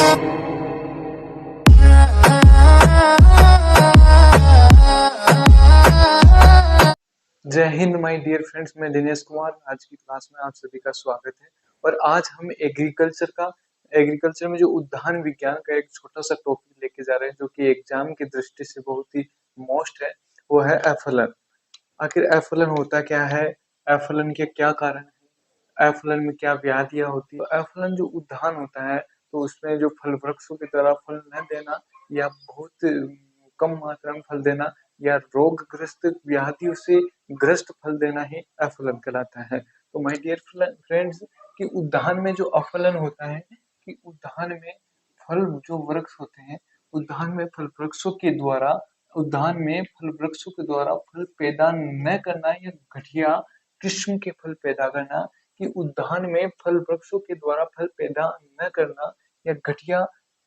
जय Hind my dear friends, मैं दिनेश कुमार। आज की क्लास में आप सभी का स्वागत है। और आज हम एग्रीकल्चर में जो उद्यान विज्ञान का एक छोटा सा टॉपिक लेके जा रहे हैं, जो कि एग्जाम की दृष्टि से बहुत ही मोस्ट है। वो है एफलन। आखिर एफलन होता क्या है, एफलन के क्या कारण है, एफलन में क्या व्याधियां होती है। तो एफलन जो उद्यान होता है, तो उसमें जो फल वृक्षों की तरह फल न देना या बहुत कम मात्रा में फल देना या रोगग्रस्त व्याधियों से ग्रस्त फल देना ही अफलन कहलाता है। तो माय डियर फ्रेंड्स, कि उद्यान में जो अफलन होता है, कि उद्यान में फल जो वृक्ष होते हैं, उद्यान में फल वृक्षों के द्वारा फल पैदा न करना या घटिया किस्म के फल पैदा करना, कि उद्यान में फल वृक्षों के द्वारा फल पैदा न करना या घटिया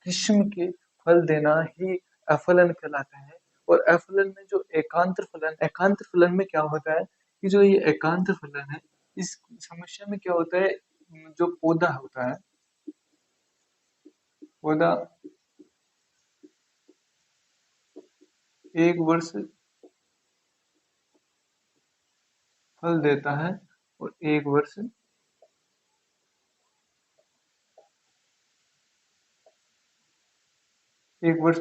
किस्म के फल देना ही अफलन कहलाता है। और एफलन में जो एकांतर फलन में क्या होता है, कि जो ये एकांतर फलन है, इस समस्या में क्या होता है, जो पौधा होता है, पौधा एक वर्ष फल देता है और एक वर्ष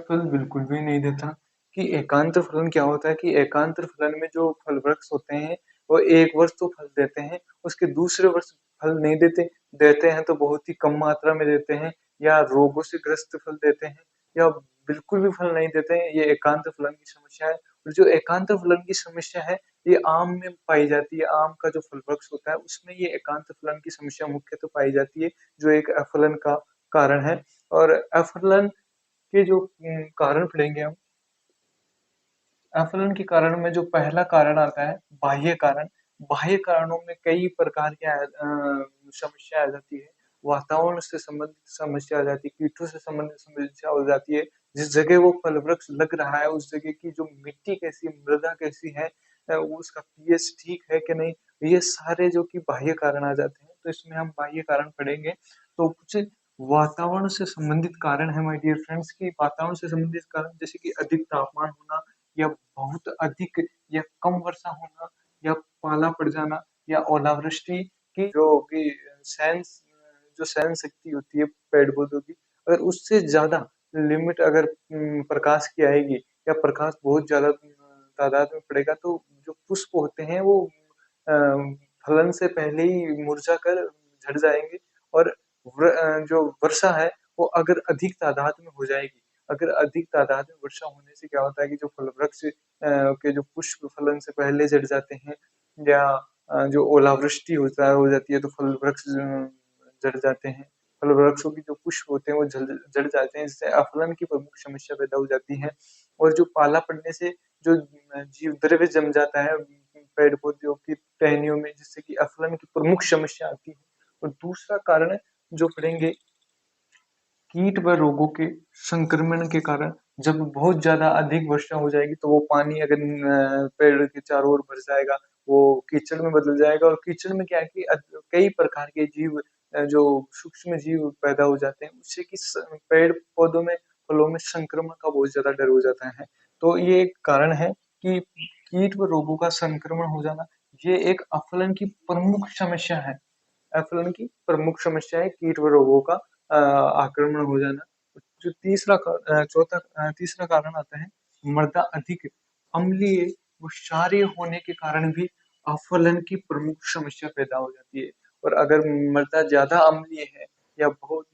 फल बिल्कुल भी नहीं देता। कि एकांतर फलन क्या होता है, कि एकांतर फलन में जो फल वृक्ष होते हैं, वो एक वर्ष तो फल देते हैं, उसके दूसरे वर्ष फल नहीं देते, देते हैं तो बहुत ही कम मात्रा में देते हैं, या रोगों से ग्रस्त फल देते हैं, या बिल्कुल भी फल नहीं देते हैं। ये एकांतर फलन की समस्या है। और जो एकांतर फलन की समस्या है, ये आम में पाई जाती है। आम का जो फल वृक्ष होता है, उसमें ये एकांतर फलन की समस्या मुख्यतः पाई जाती है, जो एक अफलन का कारण है। और अफलन के जो कारण पढ़ेंगे हम, एफलन के कारण में जो पहला कारण आता है बाह्य कारण। बाह्य कारणों में कई प्रकार की समस्या आ जाती है। वातावरण से संबंधित समस्या आ जाती है, कीटों से संबंधित समस्या हो जाती है। जिस जगह वो फल वृक्ष लग रहा है, उस जगह की जो मिट्टी कैसी, मृदा कैसी है, उसका पीएच ठीक है कि नहीं, ये सारे जो कि बाह्य कारण आ जाते हैं। तो इसमें हम बाह्य कारण पढ़ेंगे। तो कुछ वातावरण से संबंधित कारण है माय डियर फ्रेंड्स, की वातावरण से संबंधित कारण जैसे कि अधिक तापमान होना, या बहुत अधिक या कम वर्षा होना, या पाला पड़ जाना, या ओलावृष्टि की जो सहन शक्ति होती है पेड़ पौधों की, अगर उससे ज्यादा लिमिट अगर प्रकाश की आएगी, या प्रकाश बहुत ज्यादा तादाद में पड़ेगा, तो जो पुष्प होते हैं वो अ, फलन से पहले ही मुरझा कर झड़ जाएंगे। और जो वर्षा है, वो अगर अधिक तादाद में हो जाएगी, अगर अधिक तादाद में वर्षा होने से क्या होता है, कि जो फल वृक्ष के जो पुष्प फलन से पहले झड़ जाते हैं, या जो ओलावृष्टि हो जाती है, तो फल वृक्ष झड़ जाते हैं। फल वृक्षों की जो पुष्प होते हैं वो झड़ जाते हैं, जिससे अफलन की प्रमुख समस्या पैदा हो जाती है। और जो पाला पड़ने से जो जीव द्रव्य जम जाता है पेड़ पौधों की टहनियों में, जिससे कि अफलन की प्रमुख समस्या आती है। और दूसरा कारण जो पढ़ेंगे, कीट व रोगों के संक्रमण के कारण। जब बहुत ज्यादा अधिक वर्षा हो जाएगी, तो वो पानी अगर पेड़ के चारों ओर भर जाएगा, वो कीचड़ में बदल जाएगा। और कीचड़ में क्या है कि कई प्रकार के जीव, जो सूक्ष्म जीव पैदा हो जाते हैं, उससे कि पेड़ पौधों में, फलों में संक्रमण का बहुत ज्यादा डर हो जाता है। तो ये एक कारण है कि कीट व रोगों का संक्रमण हो जाना, ये एक अफलन की प्रमुख समस्या है। एफलन की प्रमुख समस्या है कीट व रोगों का आक्रमण हो जाना। जो तीसरा कारण आता है, मृदा अधिक अम्लीय व क्षारीय होने के कारण भी अफलन की प्रमुख समस्या पैदा हो जाती है। और अगर मृदा ज्यादा अम्लीय है, या बहुत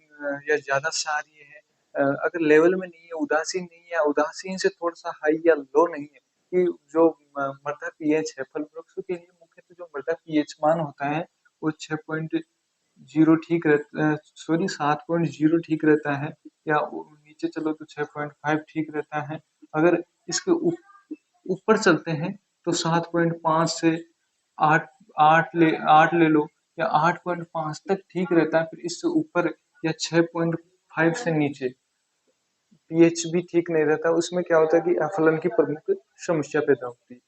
या ज्यादा क्षारीय है, अगर लेवल में नहीं है, उदासीन नहीं है, या उदासीन से थोड़ा सा हाई या लो नहीं है, कि जो मृदा पीएच है, फल वृक्षों के लिए मुख्यतः जो मृदा पीएच मान होता है, वो 6.0 ठीक रहता है, सॉरी 7.0 ठीक रहता है, या नीचे चलो तो 6.5 ठीक रहता है। अगर इसके ऊपर चलते हैं, तो 7.5 से 8 8 ले लो, या 8.5 तक ठीक रहता है। फिर इससे ऊपर या 6.5 से नीचे पीएच भी ठीक नहीं रहता। उसमें क्या होता है कि अफलन की प्रमुख समस्या पैदा होती है।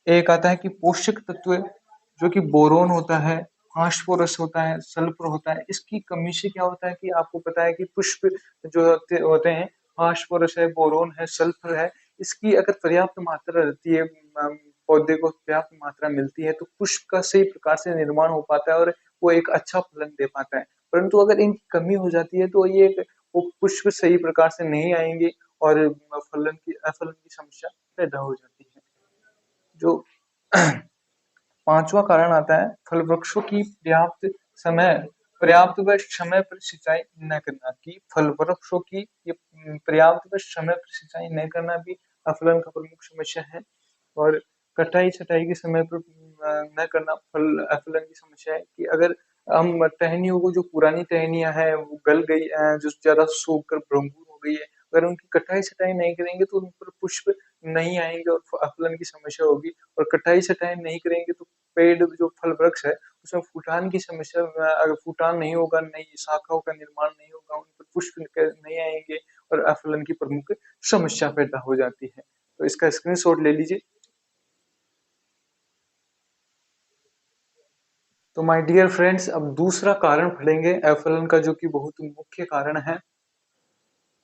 एक आता है कि पोषक तत्व, जो कि बोरोन होता है, फास्फोरस होता है, सल्फर होता है। इसकी कमी से क्या होता है कि आपको पता है कि पुष्प जो होते होते हैं, फास्फोरस है, बोरोन है, सल्फर है, इसकी अगर पर्याप्त मात्रा रहती है, पौधे को पर्याप्त मात्रा मिलती है, तो पुष्प का सही प्रकार से निर्माण हो पाता है और वो एक अच्छा फलन दे पाता है। परंतु अगर इनकी कमी हो जाती है तो ये वो पुष्प सही प्रकार से नहीं आएंगे और अफलन की समस्या पैदा हो जाती है। जो पांचवा कारण आता है फल वृक्षों की पर्याप्त व समय पर सिंचाई न करना। की फल वृक्षों की ये पर्याप्त व समय पर सिंचाई न करना भी अफलन का प्रमुख समस्या है। और कटाई छटाई के समय पर न करना फल अफलन की समस्या है कि अगर हम टहनियों को, जो पुरानी टहनियां हैं वो गल गई, जो ज्यादा सूख कर भंगुर हो गई है, अगर उनकी कटाई छटाई नहीं करेंगे तो उन पर पुष्प नहीं आएंगे और अफलन की समस्या होगी। और कटाई छटाई नहीं करेंगे तो पेड़ जो फल वृक्ष है उसमें फूटान की समस्या, अगर फूटान नहीं होगा, नई शाखाओं का निर्माण नहीं होगा, उन पर पुष्प नहीं आएंगे और अफलन की प्रमुख समस्या पैदा हो जाती है। तो इसका स्क्रीनशॉट ले लीजिए। तो माय डियर फ्रेंड्स, अब दूसरा कारण पढ़ेंगे अफलन का, जो कि बहुत मुख्य कारण है।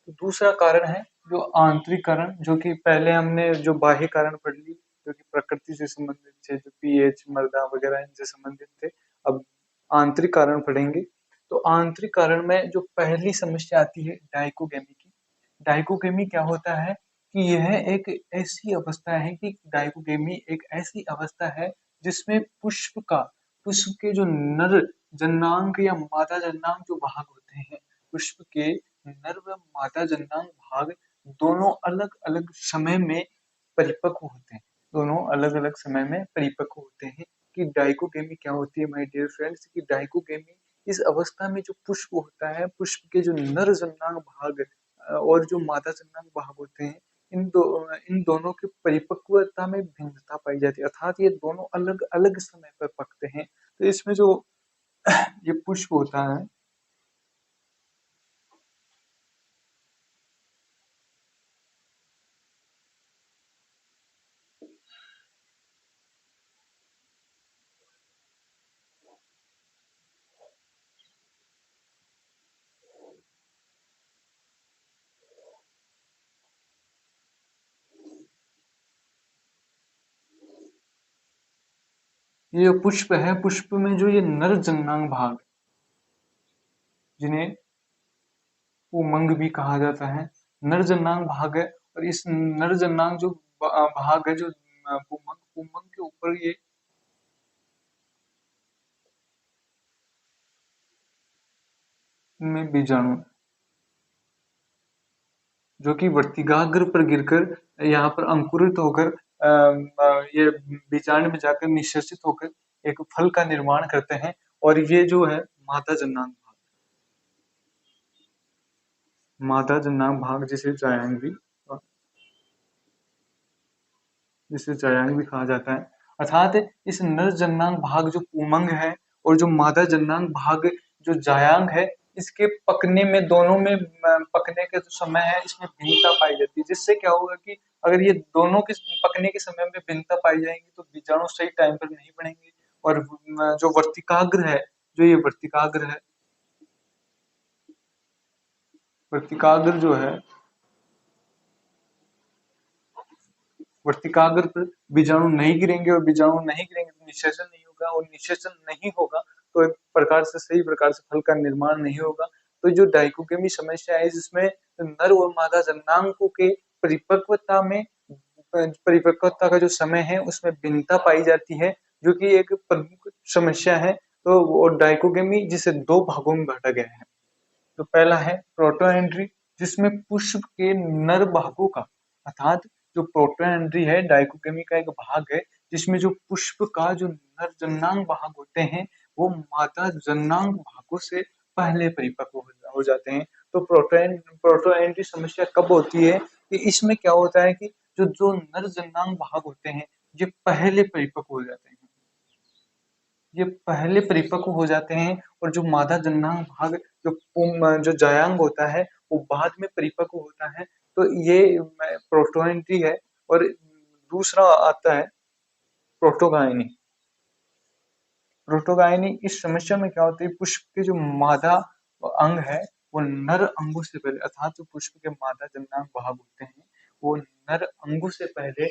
तो दूसरा कारण है जो आंतरिक कारण, जो कि पहले हमने जो बाह्य कारण पढ़ ली, जो कि प्रकृति से संबंधित थे, जो पीएच, मृदा वगैरह इनसे संबंधित थे। अब आंतरिक कारण पढ़ेंगे। तो आंतरिक कारण में जो पहली समस्या आती है डाइकोगेमी की। डाइकोगेमी क्या होता है कि यह एक ऐसी अवस्था है कि डाइकोगेमी एक ऐसी अवस्था है जिसमें पुष्प के जो नर जननांग या मादा जननांग जो भाग होते हैं, पुष्प के नर व मादा जननांग भाग दोनों अलग अलग समय में परिपक्व होते हैं। दोनों अलग अलग समय में परिपक्व होते हैं। कि डाइकोगेमी क्या होती है माय डियर फ्रेंड्स, कि डाइकोगेमी इस अवस्था में जो पुष्प होता है, पुष्प के जो नर जननांग भाग और जो मादा जननांग भाग होते हैं, इन दोनों की परिपक्वता में भिन्नता पाई जाती है, अर्थात ये दोनों अलग अलग समय पर पकते हैं। तो इसमें जो ये पुष्प होता है, ये जो पुष्प है, पुष्प में जो ये नर जननांग भाग, जिन्हें उमंग भी कहा जाता है, नर जननांग भाग है। और इस नर जननांग जो भाग है, जो पुमंग पुमंग के ऊपर ये में बीजाणु, जो कि वर्तिकाग्र पर गिरकर यहाँ पर अंकुरित होकर ये बीजांड में जाकर निश्चित होकर एक फल का निर्माण करते हैं। और ये जो है मादा जननांग भाग, मादा जननांग भाग जिसे जायांग भी कहा जाता है। अर्थात इस नर जन्नांग भाग जो पुमंग है और जो मादा जन्नांग भाग जो जायांग है, इसके पकने में, दोनों में पकने के जो समय है इसमें भिन्नता पाई जाती है। जिससे क्या होगा कि अगर ये दोनों के पकने के समय में भिन्नता पाई जाएंगी तो बीजाणु सही टाइम पर नहीं बढ़ेंगे। और जो वर्तिकाग्र है, जो ये वर्तिकाग्र है, वर्तिकाग्र जो है, वर्तिकाग्र पर बीजाणु नहीं गिरेंगे, और बीजाणु नहीं गिरेंगे तो निषेचन नहीं होगा, और निषेचन नहीं होगा तो एक प्रकार से सही प्रकार से फल का निर्माण नहीं होगा। तो जो डाइकोटोमी समस्या है, जिसमें नर और मादा जन्नांगों के परिपक्वता में परिपक्वता का जो समय है उसमें भिन्नता पाई जाती है, जो कि एक प्रमुख समस्या है। तो वो डाइकोटोमी जिसे दो भागों में बांटा गया है। तो पहला है प्रोटोएंट्री, जिसमें पुष्प के नर भागों का, अर्थात जो प्रोटोएंट्री है डाइकोटोमी का एक भाग है, जिसमें जो पुष्प का जो नर जननांग भाग होते हैं वो मादा जननांग भागों से पहले परिपक्व हो जाते हैं। तो प्रोटोएंट्री समस्या कब होती है कि इसमें क्या होता है कि जो जो नर जननांग भाग होते हैं ये पहले परिपक्व हो जाते हैं, ये पहले परिपक्व हो जाते हैं। और जो मादा जननांग भाग, जो जायांग होता है वो बाद में परिपक्व होता है। तो ये प्रोटोएंट्री है। और दूसरा आता है प्रोटोगायनी। प्रोटोगायनी इस समस्या में क्या होती है, पुष्प के जो मादा अंग है वो नर अंगों से पहले, अर्थात जो पुष्प के मादा जननांग भाग होते हैं वो नर अंगों से पहले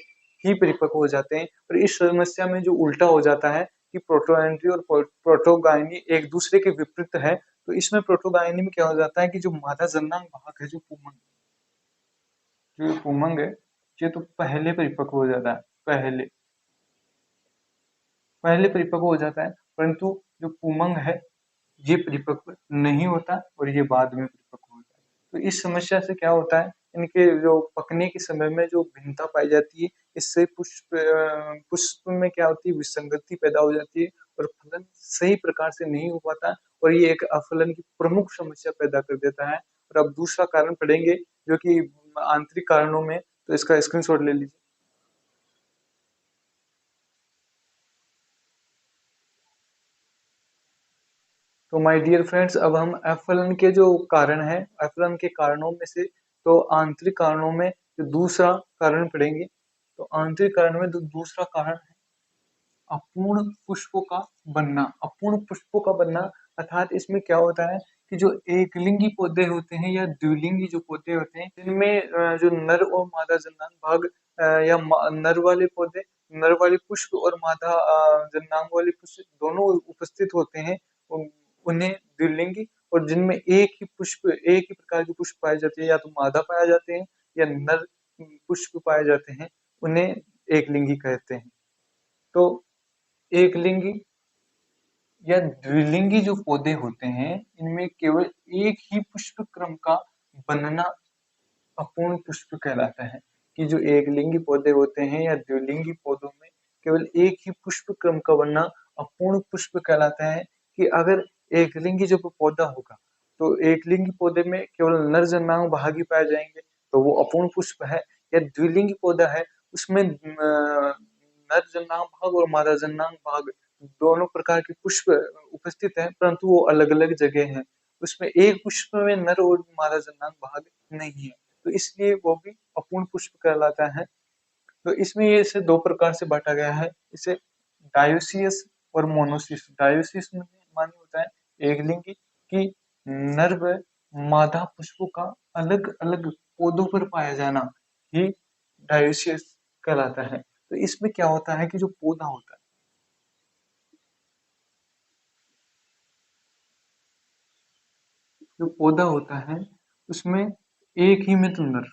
ही परिपक्व हो जाते हैं। और इस समस्या में जो उल्टा हो जाता है कि प्रोटोएंट्री और प्रोटोगायनी एक दूसरे के विपरीत है। तो इसमें प्रोटोगायनी में क्या हो जाता है कि जो मादा जननांग भाग है, जो पुमंग है, ये तो पहले परिपक्व हो जाता है, पहले पहले परिपक्व हो जाता है, परंतु जो पुमंग है ये परिपक्व नहीं होता और ये बाद में परिपक्व होता है। तो इस समस्या से क्या होता है, इनके जो पकने के समय में जो भिन्नता पाई जाती है, इससे पुष्प में क्या होती है, विसंगति पैदा हो जाती है और फलन सही प्रकार से नहीं हो पाता और ये एक अफलन की प्रमुख समस्या पैदा कर देता है। और अब दूसरा कारण पढ़ेंगे जो कि आंतरिक कारणों में, तो इसका स्क्रीनशॉट ले लीजिए। तो माय डियर फ्रेंड्स, अब हम एफ के जो कारण है, एफ के कारणों में से तो आंतरिक कारणों में जो दूसरा कारण पढ़ेंगे। तो आंतरिक कारण में दूसरा कारण है अपूर्ण पुष्पों का बनना। अपूर्ण पुष्पों का बनना अर्थात इसमें क्या होता है कि जो एकलिंगी पौधे होते हैं या द्विलिंगी जो पौधे होते हैं, जिनमें जो नर और मादा जननांग भाग या नर वाले पौधे, नर वाले पुष्प और मादा जननांग वाले पुष्प दोनों उपस्थित होते हैं, उन्हें द्विलिंगी, और जिनमें एक ही पुष्प, एक ही प्रकार के पुष्प पाए जाते हैं, या तो मादा पाए जाते हैं या नर पुष्प पाए जाते हैं, उन्हें एकलिंगी कहते हैं। तो एकलिंगी या द्विलिंगी जो पौधे होते हैं, इनमें केवल एक ही पुष्प क्रम का बनना अपूर्ण पुष्प कहलाता है। कि जो एकलिंगी पौधे होते हैं या द्विलिंगी पौधों में केवल एक ही पुष्प क्रम का बनना अपूर्ण पुष्प कहलाता है। कि अगर एकलिंगी जो पौधा होगा तो एकलिंगी पौधे में केवल नर जननांग भाग ही पाए जाएंगे, तो वो अपूर्ण पुष्प है। या द्विलिंगी पौधा है, उसमें नर जननांग भाग और मादा जननांग भाग दोनों प्रकार के पुष्प उपस्थित हैं, परंतु वो अलग अलग जगह हैं। उसमें एक पुष्प में नर और मादा जननांग भाग नहीं है, तो इसलिए वो भी अपूर्ण पुष्प कहलाता है। तो इसमें ये इसे दो प्रकार से बांटा गया है, इसे डायोसियस और मोनोसियस। डायोसियस में माने होता है एकलिंगी कि नर व मादा पुष्पों का अलग अलग पौधों पर पाया जाना ही डायोसियस कहलाता है। तो इसमें क्या होता है कि जो पौधा होता है, जो पौधा होता है उसमें एक ही में तो नर,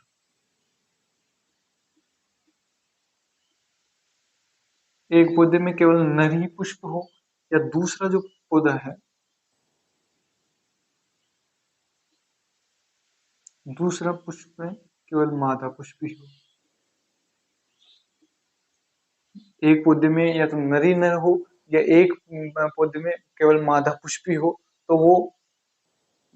एक पौधे में केवल नर ही पुष्प हो, या दूसरा जो पौधा है, दूसरा पुष्प में केवल मादा पुष्प ही हो। एक पौधे में या तो नर ही नर हो, या एक पौधे में केवल मादा पुष्प ही हो, तो वो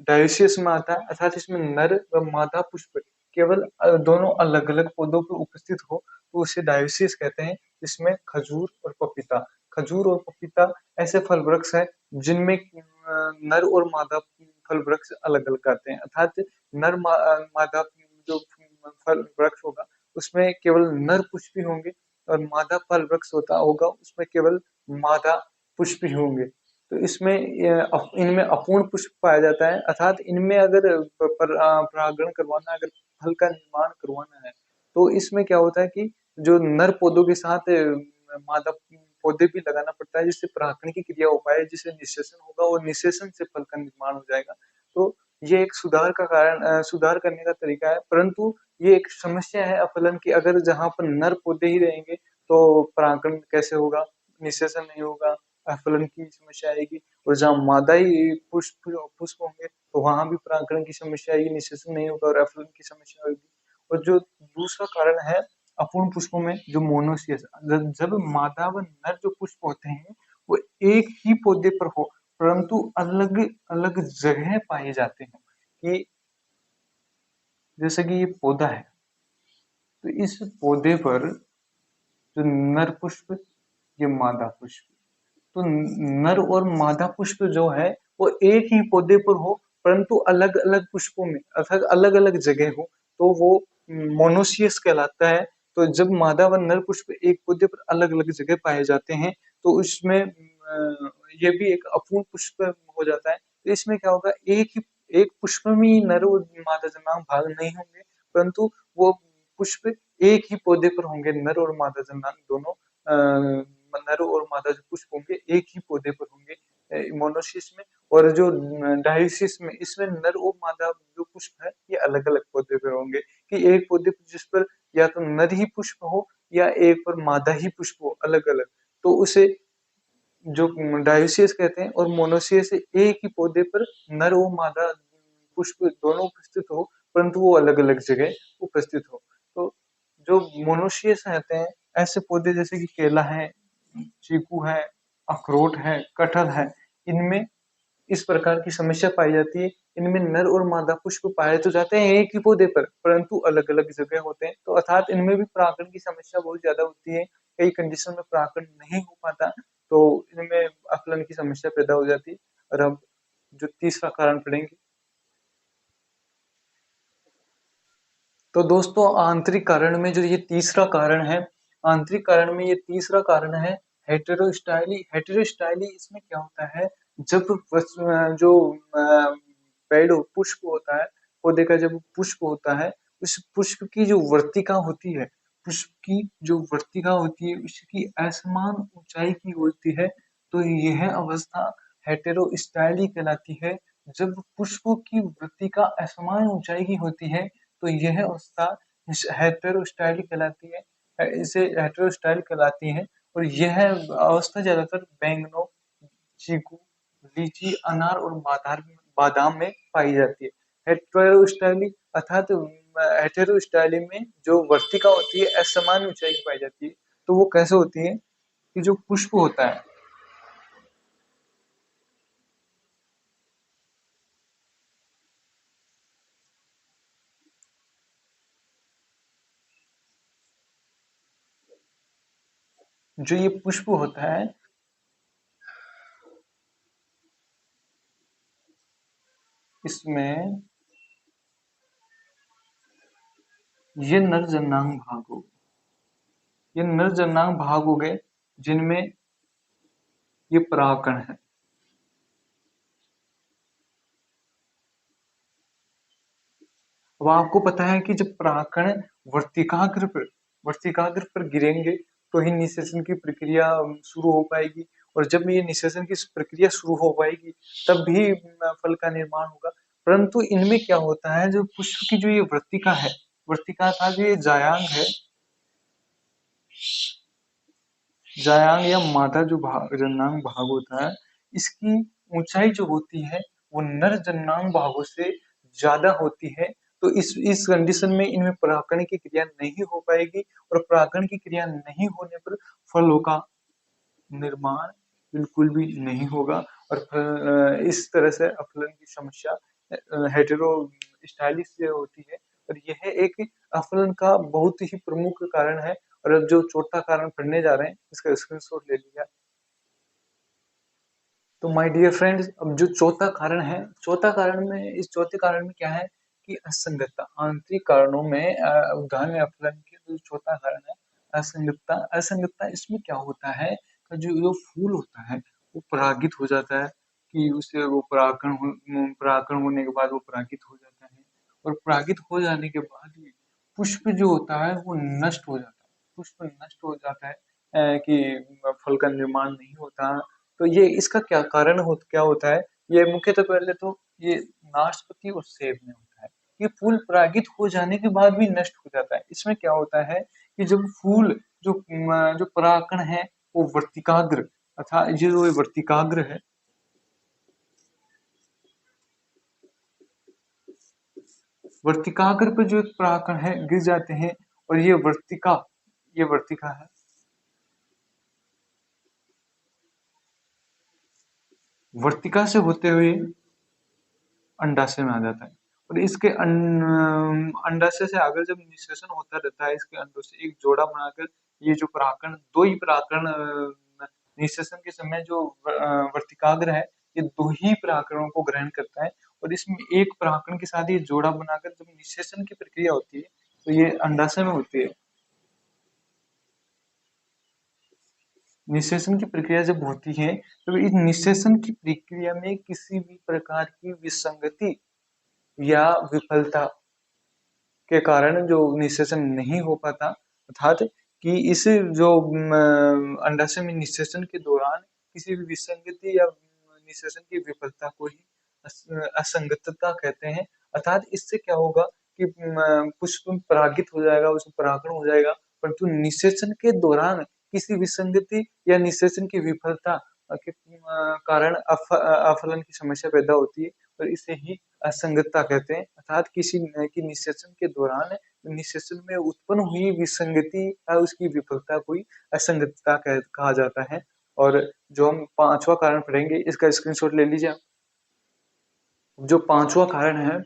डायोसियस में आता है। अर्थात इसमें नर व मादा पुष्प केवल दोनों अलग अलग पौधों पर उपस्थित हो, तो उसे डायोसियस कहते हैं। जिसमें खजूर और पपीता, खजूर और पपीता ऐसे फल वृक्ष है जिनमें नर और मादा फल वृक्ष अलग अलग आते हैं। अर्थात मादा जो फल वृक्ष होगा उसमें केवल नर पुष्प ही होंगे, और मादा फल वृक्ष होता होगा उसमें केवल मादा पुष्प ही होंगे। तो इसमें इनमें अपूर्ण पुष्प पाया जाता है। अर्थात इनमें अगर परागण करवाना, अगर फल का निर्माण करवाना है, तो इसमें क्या होता है कि जो नर पौधों के साथ मादा पौधे भी लगाना पड़ता है, जिससे परागण की क्रिया हो पाए, जिससे निषेचन होगा और निषेचन से फल का निर्माण हो जाएगा। तो ये एक सुधार का कारण, सुधार करने का तरीका है, परंतु ये एक समस्या है अफलन की। अगर जहाँ पर नर पौधे ही रहेंगे तो परागण कैसे होगा, निषेचन नहीं होगा, फलन की समस्या आएगी। और जहाँ मादा ही पुष्प पुष्प होंगे तो वहां भी परागण की समस्या आएगी, निषेचन नहीं होगा और फलन की समस्या होगी। और जो दूसरा कारण है अपूर्ण पुष्पों में जो मोनोसियस, जब मादा व नर जो पुष्प होते हैं वो एक ही पौधे पर हो, परंतु अलग अलग जगह पाए जाते हैं। कि जैसे कि ये पौधा है, तो इस पौधे पर जो नर पुष्प, ये मादा पुष्प, तो नर और मादा पुष्प जो है वो एक ही पौधे पर हो, परंतु अलग अलग पुष्पों में अर्थात अलग अलग जगह हो, तो वो मोनोसियस कहलाता है। तो जब मादा व नर पुष्प एक पौधे पर अलग अलग जगह पाए जाते हैं, तो उसमें ये भी एक अपूर्ण पुष्प हो जाता है। तो इसमें क्या होगा, एक पुष्प में ही नर और मादा जन्नांग भाग नहीं होंगे, परंतु वो पुष्प एक ही पौधे पर होंगे। नर और मादा जन्नांग दोनों नर और मादा जो पुष्प होंगे एक ही पौधे पर होंगे मोनोसिस में। और जो डायोसिस में, इसमें नर और मादा जो पुष्प है ये अलग अलग पौधे पर होंगे, कि एक पौधे पर जिस पर या तो नर ही पुष्प हो या एक पर मादा ही पुष्प हो अलग अलग, तो उसे जो डायोसियस कहते हैं। और मोनोसियस एक ही पौधे पर नर और मादा पुष्प दोनों उपस्थित हो, परंतु वो अलग अलग जगह उपस्थित हो। तो जो मोनोसियस रहते हैं, ऐसे पौधे जैसे कि केला है, चीकू है, अखरोट है, कटहल है, इनमें इस प्रकार की समस्या पाई जाती है। इनमें नर और मादा पुष्प पाए तो जाते हैं एक ही पौधे पर, परंतु अलग अलग जगह होते हैं। तो अर्थात इनमें भी परागण की समस्या बहुत ज्यादा होती है। कई कंडीशन में परागण नहीं हो पाता, तो इनमें आकलन की समस्या पैदा हो जाती है। और अब जो तीसरा कारण पढ़ेंगे, तो दोस्तों आंतरिक कारण में जो ये तीसरा कारण है, आंतरिक कारण में ये तीसरा कारण है हेटेरोस्टाइली। हेटेरोस्टाइली इसमें क्या होता है, जब जो पेड़ पुष्प होता है, पौधे का जब पुष्प होता है, उस पुष्प की जो वर्तिका होती है, पुष्प की जो वर्तिका होती है उसकी असमान ऊंचाई की होती है। तो यह अवस्था हेटेरोस्टाइली कहलाती है। जब पुष्पों की वर्तिका असमान ऊंचाई की होती है, तो यह अवस्था हेटेरोस्टाइल कहलाती है। इसे हेटेरोस्टाइल कहलाती है। और यह अवस्था ज्यादातर बैंगनों, चीकू, लीची, अनार और बादाम में पाई जाती है। हेटेरोस्टाइली अर्थात हेटेरोस्टाइली में जो वर्तिका होती है असमान ऊंचाई की पाई जाती है। तो वो कैसे होती है कि जो पुष्प होता है, जो ये पुष्प होता है, इसमें ये नर जन्नांग भाग हो, ये नर जन्नांग भाग हो गए जिनमें ये परागकण है। अब आपको पता है कि जब परागकण वर्तिकाग्र पर गिरेंगे तो ही निषेचन की प्रक्रिया शुरू हो पाएगी। और जब ये निषेचन की प्रक्रिया शुरू हो पाएगी तब भी फल का निर्माण होगा। परंतु इनमें क्या होता है, जो पुष्प की जो ये वर्तिका है, वर्तिका था जो ये जायांग है, जायांग या मादा जो भाग जन्नांग भाग होता है, इसकी ऊंचाई जो होती है वो नर जन्नांग भागों से ज्यादा होती है। तो इस कंडीशन में इनमें परागण की क्रिया नहीं हो पाएगी। और परागण की क्रिया नहीं होने पर फलों का निर्माण बिल्कुल भी नहीं होगा। और इस तरह से अफलन की समस्या हेटेरोस्टाइलिस से होती है। और यह एक अफलन का बहुत ही प्रमुख कारण है। और अब जो चौथा कारण पढ़ने जा रहे हैं इसका स्क्रीनशॉट ले लिया। तो माय डियर फ्रेंड्स, अब जो चौथा कारण है, चौथा कारण में, इस चौथे कारण में क्या है कि असंगतता। आंतरिक कारणों में उदाहरण अपलन के जो चौथा कारण है असंगतता। असंगतता इसमें क्या होता है कि जो जो फूल होता है वो परागित हो जाता है, कि उसे वो परागण होने के बाद वो परागित हो जाता है। और परागित हो जाने के बाद भी पुष्प जो होता है वो नष्ट हो जाता है। पुष्प नष्ट हो जाता है, कि फल का निर्माण नहीं होता। तो ये इसका क्या कारण क्या होता है, ये मुख्यतः पहले तो ये नाशपाती और सेब में होता है। ये फूल परागित हो जाने के बाद भी नष्ट हो जाता है। इसमें क्या होता है कि जब फूल जो परागकण है वो वर्तिकाग्र, अर्थात ये जो वर्तिकाग्र है, वर्तिकाग्र पे जो एक परागकण है गिर जाते हैं। और ये वर्तिका है, वर्तिका से होते हुए अंडाशय में आ जाता है। और इसके अंडाशय से आगे जब निषेचन होता रहता है, इसके अंडों से एक जोड़ा बनाकर ये जो परागकण, दो ही परागकण निषेचन के समय जो वर्तिकाग्र है, ये दो ही परागकणों को ग्रहण करता है। और इसमें एक परागकण के साथ ये जोड़ा बनाकर जब निषेचन की प्रक्रिया होती है तो ये अंडाशय में होती है। निषेचन की प्रक्रिया जब होती है तो इस निषेचन की प्रक्रिया में किसी भी प्रकार की विसंगति या विफलता के कारण जो निषेचन नहीं हो पाता, अर्थात कि इस जो अंडाशय में निषेचन के दौरान किसी भी विसंगति या निषेचन की विफलता को ही असंगतता कहते हैं। अर्थात इससे क्या होगा कि पुष्प परागित हो जाएगा, उसमें परागण हो जाएगा, परंतु निषेचन के दौरान किसी विसंगति या निषेचन की विफलता के कारण अफलन की समस्या पैदा होती है और इसे ही असंगतता कहते हैं। अर्थात किसी की निषेचन के दौरान निषेचन में उत्पन्न हुई विसंगति या उसकी विफलता को ही असंगतता कहा जाता है। और जो हम पांचवा कारण पढ़ेंगे, इसका स्क्रीनशॉट ले लीजिए आप। जो पांचवा कारण है,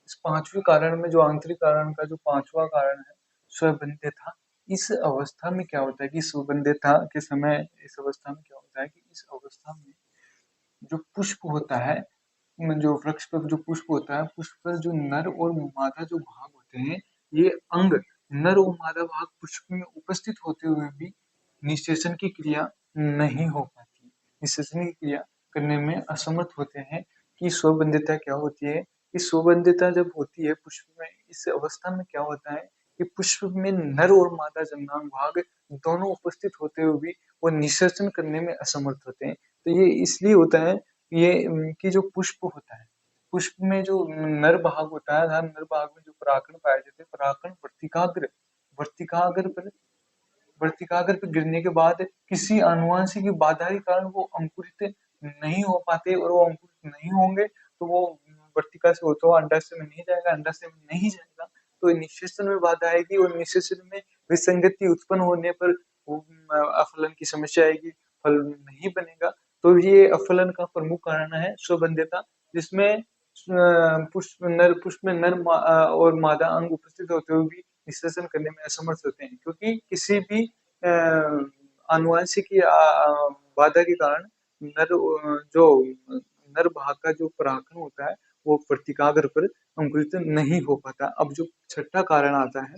इस पांचवें कारण में जो आंतरिक कारण का जो पांचवा कारण है, स्वबंध्यता। इस अवस्था में क्या होता है कि स्वबंध्यता के समय इस अवस्था में क्या होता है कि इस अवस्था में जो पुष्प होता है, जो वृक्ष पर जो पुष्प होता है, पुष्प पर जो नर और मादा जो भाग होते हैं, ये अंग नर और मादा भाग पुष्प में उपस्थित होते हुए भी निषेचन की क्रिया नहीं हो पाती, निषेचन की क्रिया करने में असमर्थ होते हैं। कि स्वबंध्यता क्या होती है? कि स्वबंध्यता जब होती है पुष्प में, इस अवस्था में क्या होता है कि पुष्प में नर और मादा जन्मांग भाग दोनों उपस्थित होते हुए भी वो निषेचन करने में असमर्थ होते हैं। तो ये इसलिए होता है ये कि जो पुष्प होता है, पुष्प में जो नर भाग होता है, हर नर भाग में जो परागण पाए जाते हैं, परागण वर्तिकाग्र वर्तिकाग्र पर वर्तिकाग्र पे गिरने के बाद किसी आनुवंशिक बाधा के कारण वो अंकुरित नहीं हो पाते, और वो अंकुरित नहीं होंगे तो वो वर्तिका से होता हुआ अंडाशय में नहीं जाएगा, अंडाशय में नहीं जाएगा तो निषेचन में बाधा आएगी, और निषेचन में विसंगति उत्पन्न होने पर वो अफलन की समस्या आएगी, फल नहीं बनेगा। तो ये अफलन का प्रमुख कारण है स्वबंध्यता, जिसमें पुष्प में नर और मादा अंग उपस्थित होते हुए भी निषेचन करने में असमर्थ होते हैं, क्योंकि किसी भी आनुवंशिक बाधा के कारण जो नर भाग का जो परागण होता है वो वर्तिकाग्र पर अंकुरित नहीं हो पाता। अब जो छठा कारण आता है,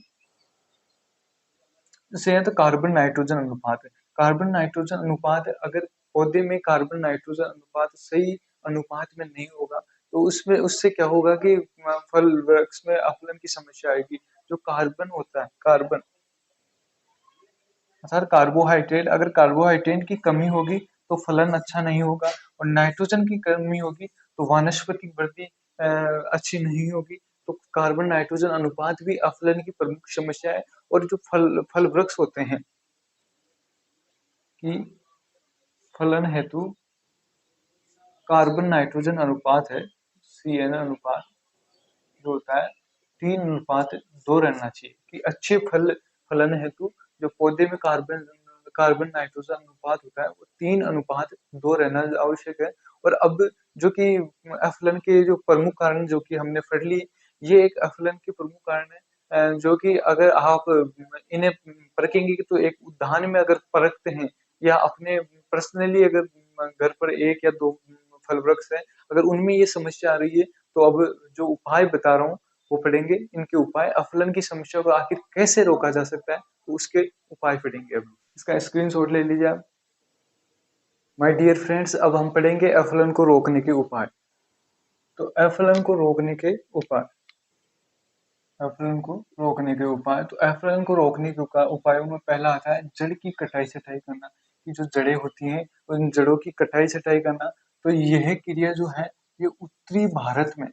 जैसे है तो कार्बन नाइट्रोजन अनुपात है। कार्बन नाइट्रोजन अनुपात, अगर पौधे में कार्बन नाइट्रोजन अनुपात सही अनुपात में नहीं होगा तो उसमें उससे क्या होगा कि फल वृक्ष में अफलन की समस्या आएगी। जो कार्बन होता है, कार्बन अर्थात कार्बोहाइड्रेट, अगर कार्बोहाइड्रेट की कमी होगी तो फलन अच्छा नहीं होगा, और नाइट्रोजन की कमी होगी तो वानस्पतिक वृद्धि अच्छी नहीं होगी। तो कार्बन नाइट्रोजन अनुपात भी अफलन की प्रमुख समस्या है। और जो फल फल वृक्ष होते हैं कि फलन हेतु कार्बन नाइट्रोजन अनुपात है, CN अनुपात जो होता है 3:2 रहना चाहिए, कि अच्छे फलन हेतु जो पौधे में कार्बन नाइट्रोजन अनुपात होता है वो 3:2 रहना आवश्यक है। और अब जो कि अफलन के जो प्रमुख कारण जो कि हमने पढ़ ली, ये एक अफलन के प्रमुख कारण है, जो कि अगर आप इन्हें परखेंगे तो एक उद्यान में अगर परखते हैं, या अपने पर्सनली अगर घर पर एक या दो फल वृक्ष है, अगर उनमें ये समस्या आ रही है तो अब जो उपाय बता रहा हूँ वो पढ़ेंगे। इनके उपाय, अफलन की समस्या को आखिर कैसे रोका जा सकता है तो उसके उपाय पढ़ेंगे। अब इसका स्क्रीनशॉट ले लीजिए आप। माय डियर फ्रेंड्स, अब हम पढ़ेंगे अफलन को रोकने के उपाय। तो अफलन को रोकने के उपाय, अफलन को रोकने के उपाय, तो अफलन को रोकने के उपायों में पहला आता है जड़ की कटाई छटाई करना। कि जो जड़ें होती हैं उन जड़ों की कटाई छटाई करना। तो यह क्रिया जो है ये उत्तरी भारत में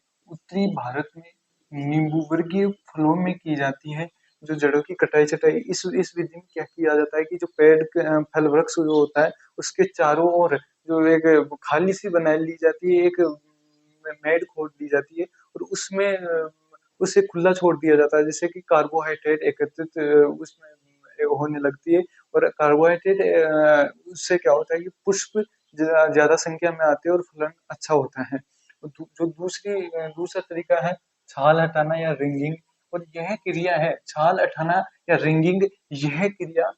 नींबू वर्गीय फलों में की जाती है। जो जड़ों की कटाई छटाई, इस विधि में क्या किया जाता है कि जो पेड़ फल वृक्ष जो होता है उसके चारों ओर जो एक खाली सी बना ली जाती है, एक मेड़ खोद दी जाती है, और उसमें उसे खुला छोड़ दिया जाता है, जिससे कि कार्बोहाइड्रेट एकत्रित उसमें होने लगती है। और कार्बोहाइड्रेट उससे क्या होता है कि पुष्प ज्यादा संख्या में आते हैं और फलन अच्छा होता है। जो दूसरा तरीका है छाल हटाना या रिंगिंग। और यह क्रिया है छाल हटाना या रिंगिंग, यह क्रिया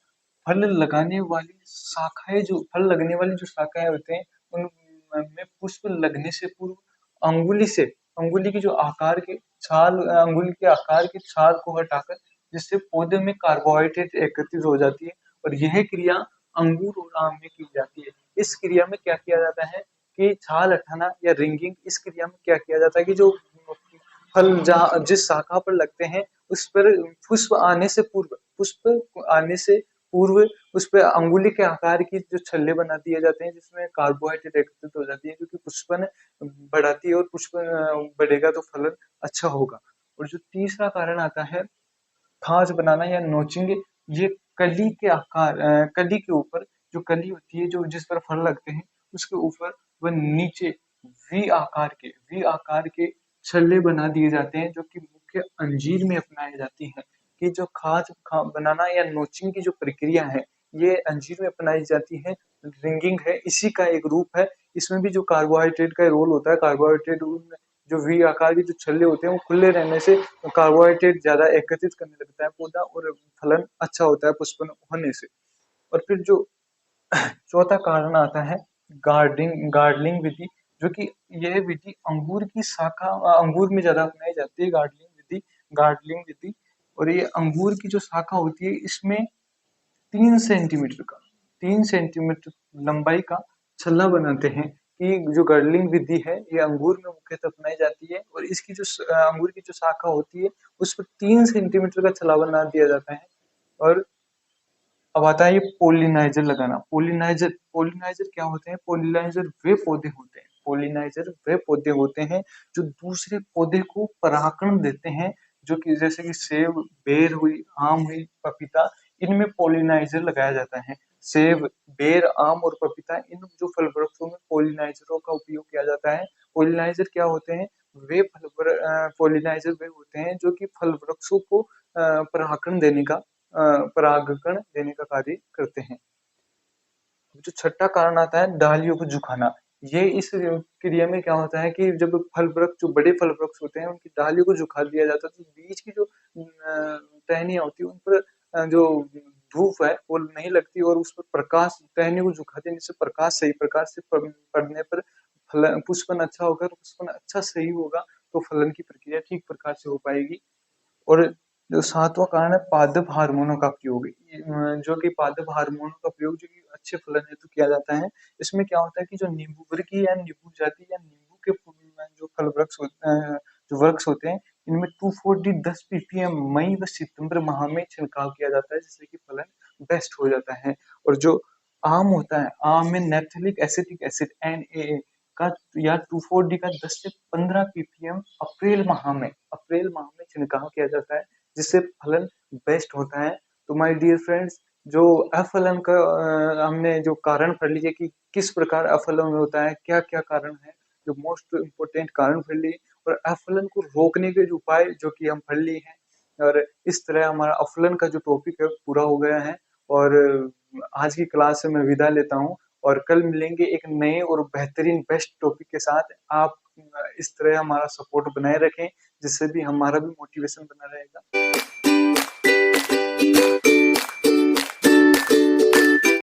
फल लगाने वाली शाखाएं, जो फल लगने वाली जो शाखाएं होते हैं उनमें पुष्प लगने से पूर्व अंगुली से, अंगुली की जो आकार के छाल, अंगुली के आकार की छाल को हटाकर, जिससे पौधे में कार्बोहाइड्रेट एकत्रित हो जाती है। और यह क्रिया अंगूर और आम में की जाती है। इस क्रिया में क्या किया जाता है कि छाल हटाना या रिंगिंग, इस क्रिया में क्या किया जाता है कि जो फल जहाँ जिस शाखा पर लगते हैं उस पर पुष्प आने से पूर्व, पुष्प आने से पूर्व उस पे अंगुली के आकार की जो छल्ले बना दिए जाते हैं जिसमें कार्बोहाइड्रेट एकत्रित हो जाती है, क्योंकि पुष्पन बढ़ाती है और पुष्प बढ़ेगा तो फलन अच्छा होगा। और जो तीसरा कारण आता है खाज बनाना या नोचिंग, ये कली के आकार कली के ऊपर, जो कली होती है जो जिस पर फल लगते हैं उसके ऊपर व नीचे वी आकार के छल्ले बना दिए जाते हैं, जो कि मुख्य अंजीर में अपनाई जाती है। कि जो बनाना या नोचिंग की जो प्रक्रिया है ये अंजीर में अपनाई जाती है। रिंगिंग है इसी का एक रूप है। इसमें भी जो कार्बोहाइड्रेट का रोल होता है, कार्बोहाइड्रेट जो वी आकार के जो छल्ले होते हैं वो खुले रहने से कार्बोहाइड्रेट ज्यादा एकत्रित करने लगता है पौधा और फलन अच्छा होता है पुष्पन होने से। और फिर जो चौथा कारण आता है गार्डलिंग विधि, जो कि यह विधि अंगूर की शाखा अंगूर में ज्यादा अपनाई जाती है। गार्डलिंग विधि और ये अंगूर की जो शाखा होती है इसमें 3 सेंटीमीटर का 3 सेंटीमीटर लंबाई का छल्ला बनाते हैं। कि जो गर्डलिंग विधि है ये अंगूर में मुख्यतः अपनाई जाती है और इसकी जो अंगूर की जो शाखा होती है उस पर 3 सेंटीमीटर का छल्ला बना दिया जाता है। और अब आता है ये पोलिनाइजर लगाना। पोलिनाइजर क्या होते हैं? पोलिनाइजर वे पौधे होते हैं जो दूसरे पौधे को परागण देते हैं, जो कि जैसे कि सेब, बेर हुई, आम हुई, पपीता, इनमें पोलिनाइजर लगाया जाता है। सेब, बेर, आम और पपीता, इन जो फल वृक्षों में पोलिनाइजरों का उपयोग किया जाता है। पोलिनाइजर क्या होते हैं? पोलिनाइजर वे होते हैं जो कि फल वृक्षों को परागकण देने का कार्य करते हैं। जो छठा कारण आता है डालियों को झुकाना। ये इस क्रिया में क्या होता है कि जब फल वृक्ष, जो बड़े फल वृक्ष होते हैं उनकी डालियों को झुका दिया जाता है तो बीच की जो टहनियां होती है उन पर जो धूप है वो नहीं लगती और उस पर प्रकाश, टहनियों को झुकाते हैं जिससे प्रकाश सही प्रकार से पड़ने पर फल पुष्पन अच्छा होगा। पुष्पन अच्छा सही होगा तो फलन की प्रक्रिया ठीक प्रकार से हो पाएगी। और जो सातवां कारण है पादप हार्मोनों का प्रयोग, जो कि पादप हार्मोनों का प्रयोग जो कि अच्छे फलन हेतु किया जाता है। इसमें क्या होता है कि जो नींबू वर्गीय या नींबू जाति या नींबू के जो फल वृक्ष होते हैं, जो वृक्ष होते हैं, इनमें 240 10 ppm मई व सितंबर माह में छिड़काव किया जाता है जिससे कि फलन बेस्ट हो जाता है। और जो आम होता है, आम में नैप्थेलिक एसिटिक एसिड NaA का या 2,4-D का 10 से 15 ppm अप्रैल माह में छिड़काव किया जाता है जिससे फलन बेस्ट होता है। तो माय डियर फ्रेंड्स, जो अफलन का हमने जो कारण पढ़ लिए कि किस प्रकार अफलन होता है, क्या क्या कारण है, जो मोस्ट इम्पोर्टेंट कारण पढ़ लिए और अफलन को रोकने के जो उपाय जो कि हम पढ़ लिए हैं। और इस तरह हमारा अफलन का जो टॉपिक है पूरा हो गया है। और आज की क्लास से मैं विदा लेता हूँ और कल मिलेंगे एक नए और बेहतरीन बेस्ट टॉपिक के साथ। आप इस तरह हमारा सपोर्ट बनाए रखें जिससे भी हमारा भी मोटिवेशन बना रहेगा।